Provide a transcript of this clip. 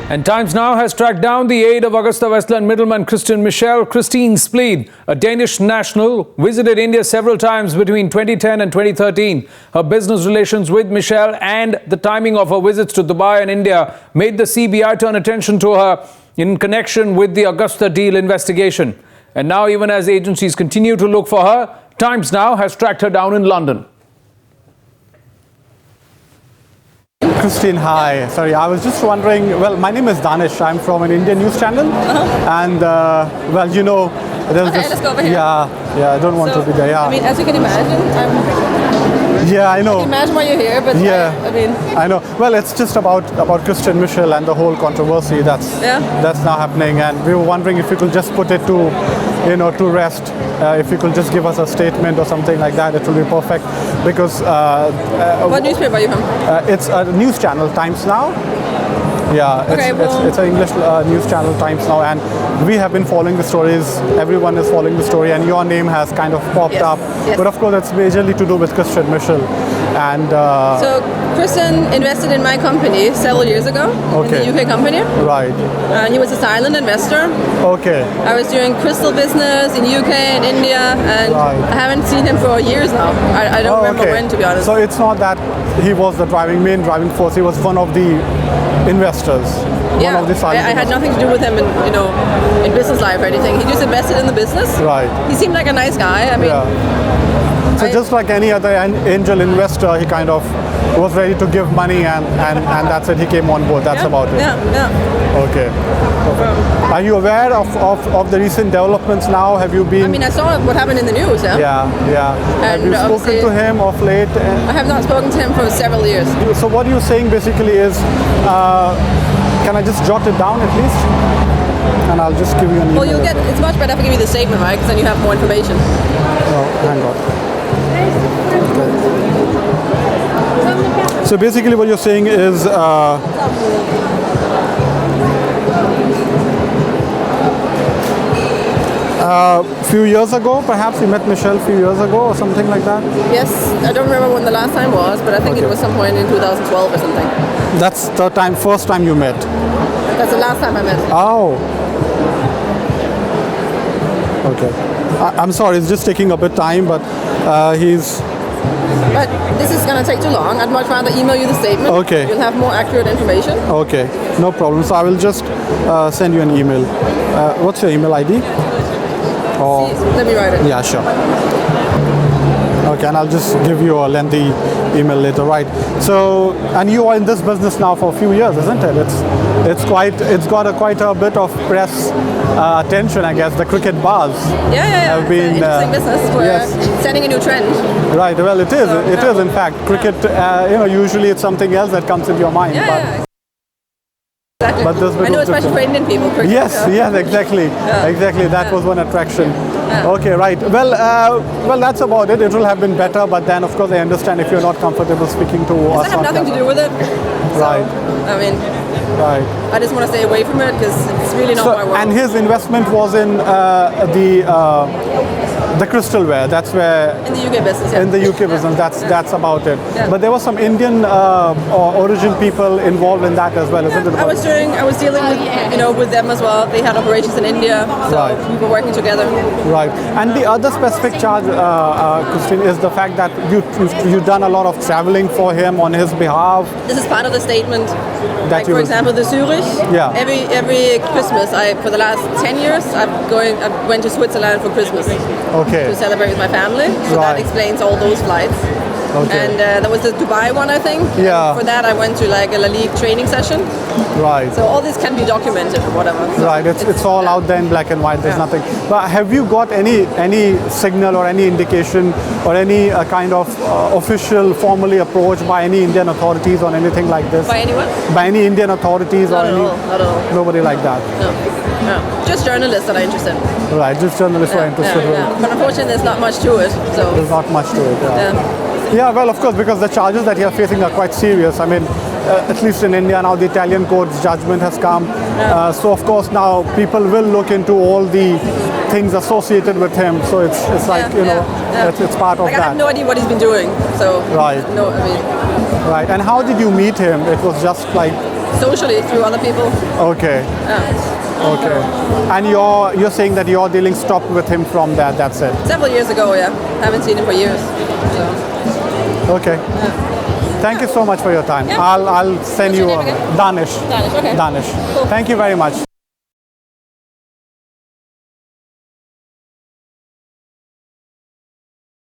And Times Now has tracked down the aide of AgustaWestland middleman Christian Michel. Christine Spliid, a Danish national, visited India several times between 2010 and 2013. Her business relations with Michel and the timing of her visits to Dubai and India made the CBI turn attention to her in connection with the Augusta deal investigation. And now, even as agencies continue to look for her, Times Now has tracked her down in London. Christine, hi. Sorry, I was just wondering, well, my name is Danish. I'm from an Indian news channel. And, well, you know, there's okay, this... let's go over here. Yeah, I don't want to be there, yeah. I mean, as you can imagine, yeah, I know. I can imagine why you're here, but yeah, I mean... I know. Well, it's just about Christian Michel and the whole controversy that's now happening. And we were wondering if you could just put it to, you know, to rest. If you could just give us a statement or something like that, it will be perfect. Because... what newspaper are you from? It's a news channel, Times Now. Yeah, okay, it's an English news channel, Times Now, and we have been following the stories. Everyone is following the story, and your name has kind of popped up. Yes. But of course, it's majorly to do with Christian Michel. And so Christian invested in my company several years ago. Okay. In the UK company. Right. And he was a silent investor. Okay. I was doing crystal business in UK and India, and I haven't seen him for years now. I don't remember when, to be honest. So it's not that he was the main driving force. He was one of the investors. Yeah, one of the silent I had nothing to do with him in business life or anything. He just invested in the business. Right. He seemed like a nice guy. I mean, so just like any other angel investor, he kind of was ready to give money, and that's it. He came on board. That's about it. Yeah. Okay. Are you aware of the recent developments now? Have you been? I mean, I saw what happened in the news. Yeah. Have you spoken to him of late? I have not spoken to him for several years. So what you're saying basically is, can I just jot it down at least? And I'll just give you an email. Well, it's much better if I give you the statement, right? Because then you have more information. Oh, hang on. So basically what you're saying is few years ago, perhaps you met Michel a few years ago or something like that? Yes, I don't remember when the last time was, but I think it was some point in 2012 or something. That's the first time you met? That's the last time I met. Oh. Okay. I'm sorry, it's just taking a bit time, but But this is going to take too long. I'd much rather email you the statement. Okay. You'll have more accurate information. Okay, no problem. So I will just send you an email. What's your email ID? Or let me write it. Yeah, sure. Okay, and I'll just give you a lengthy email later, right? So, and you are in this business now for a few years, isn't it? It's got quite a bit of press attention, I guess. The cricket bars have been it's an interesting business. We're setting a new trend. Right. Well, it is. It is in fact cricket. Usually it's something else that comes into your mind. Exactly. But this I know, especially for Indian people. Cricket, yes, exactly. Exactly. That was one attraction. Okay, right. Well, that's about it. It will have been better, but then, of course, I understand if you're not comfortable speaking to us. I have nothing to do with it. Right. I mean, right. I just want to stay away from it because it's really not my world. And his investment was in the crystalware. That's where in the UK business. In the UK business, that's about it. But there were some Indian origin people involved in that as well, isn't it? I was dealing with with them as well. They had operations in India, so we were working together. Right. And the other specific charge, Christine, is the fact that you've done a lot of traveling for him on his behalf. This is part of the statement. That for example, the Zurich. Yeah. Every Christmas, for the last 10 years, I went to Switzerland for Christmas. Okay. To celebrate with my family. So that explains all those flights. Okay. And there was the Dubai one, I think. Yeah. And for that, I went to like a La Ligue training session. Right. So all this can be documented or whatever. So right. It's all out there in black and white. There's nothing. But have you got any signal or any indication or any kind of official, formally approach by any Indian authorities on anything like this? By anyone? By any Indian authorities Not at all. Not at all. Nobody like that. No. Just journalists that are interested. Right. Just journalists who are interested. But unfortunately, there's not much to it. So there's not much to it. Yeah, well, of course, because the charges that you're facing are quite serious. I mean, at least in India now, the Italian court's judgment has come. So, of course, now people will look into all the things associated with him. So it's like, it's part of that. I have no idea what he's been doing. So right. No, I mean. Right. And how did you meet him? It was just like socially through other people. Okay. Okay. And you're saying that your dealing stopped with him from that. That's it. Several years ago, yeah. Haven't seen him for years. So. Okay. Thank you so much for your time. Yeah. I'll send What's you your name again? Danish. Danish, okay. Danish. Cool. Thank you very much.